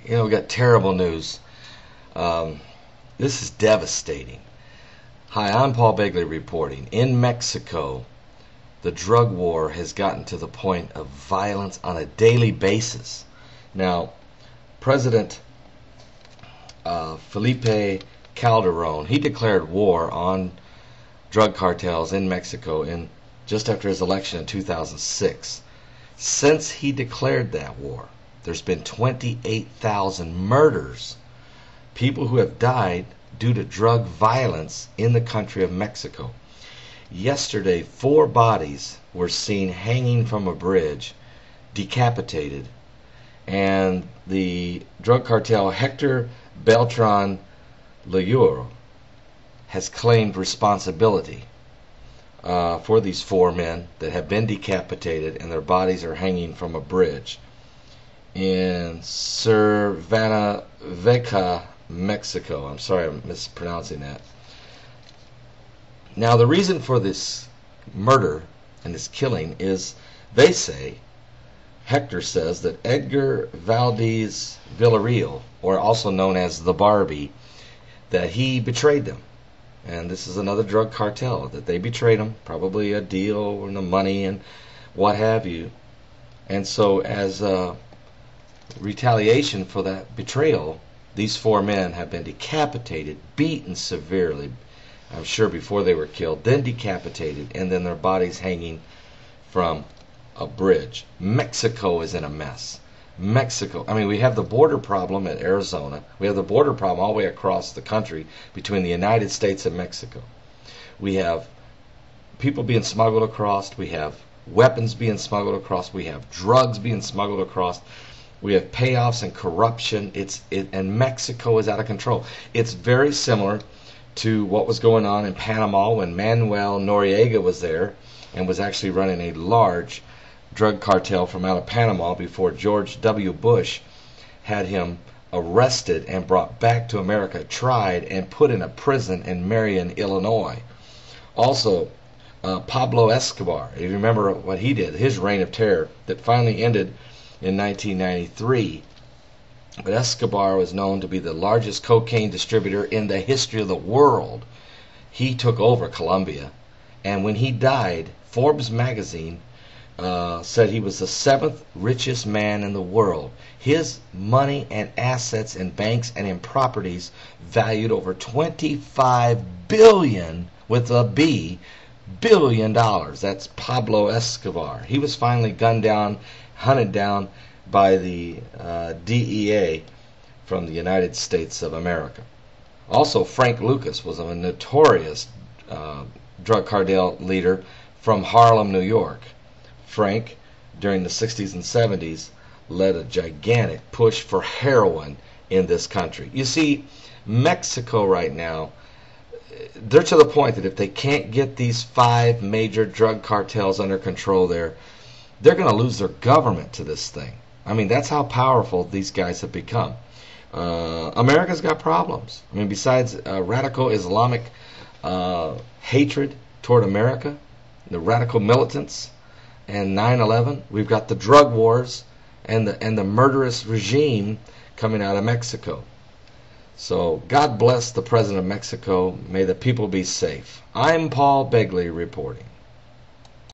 We got terrible news. This is devastating. Hi, I'm Paul Begley reporting. In Mexico, the drug war has gotten to the point of violence on a daily basis. Now, President Felipe Calderone, he declared war on drug cartels in Mexico just after his election in 2006. Since he declared that war, there's been 28,000 murders, people who have died due to drug violence in the country of Mexico. Yesterday, 4 bodies were seen hanging from a bridge, decapitated, and the drug cartel Hector Beltran Leyus has claimed responsibility for these 4 men that have been decapitated and their bodies are hanging from a bridge in Cuernavaca, Mexico. I'm sorry I'm mispronouncing that. Now, the reason for this murder and this killing is, they say, Hector says that Edgar Villarreal, or also known as the Barbie, that he betrayed them. And this is another drug cartel, that they betrayed him, probably a deal and the money and what have you. And so as a retaliation for that betrayal, these 4 men have been decapitated, beaten severely, I'm sure before they were killed, then decapitated, and then their bodies hanging from a bridge. Mexico is in a mess. Mexico, we have the border problem at Arizona. We have the border problem all the way across the country between the United States and Mexico. We have people being smuggled across. We have weapons being smuggled across. We have drugs being smuggled across. We have payoffs and corruption. And Mexico is out of control. It's very similar to what was going on in Panama when Manuel Noriega was there and was actually running a large drug cartel from out of Panama before George W. Bush had him arrested and brought back to America, tried, and put in a prison in Marion, Illinois. Also, Pablo Escobar, if you remember what he did, his reign of terror that finally ended in 1993. But Escobar was known to be the largest cocaine distributor in the history of the world. He took over Colombia, and when he died, Forbes magazine said he was the 7th richest man in the world. His money and assets in banks and in properties valued over $25 billion with a B, billion dollars. That's Pablo Escobar. He was finally gunned down, hunted down by the DEA from the United States of America. Also, Frank Lucas was a notorious drug cartel leader from Harlem, New York. Frank, during the 60s and 70s, led a gigantic push for heroin in this country. You see, Mexico right now, they're to the point that if they can't get these 5 major drug cartels under control there, they're going to lose their government to this thing. That's how powerful these guys have become. America's got problems. Besides radical Islamic hatred toward America, the radical militants, and 9/11, we've got the drug wars and the murderous regime coming out of Mexico. So God bless the President of Mexico. May the people be safe. I'm Paul Begley reporting.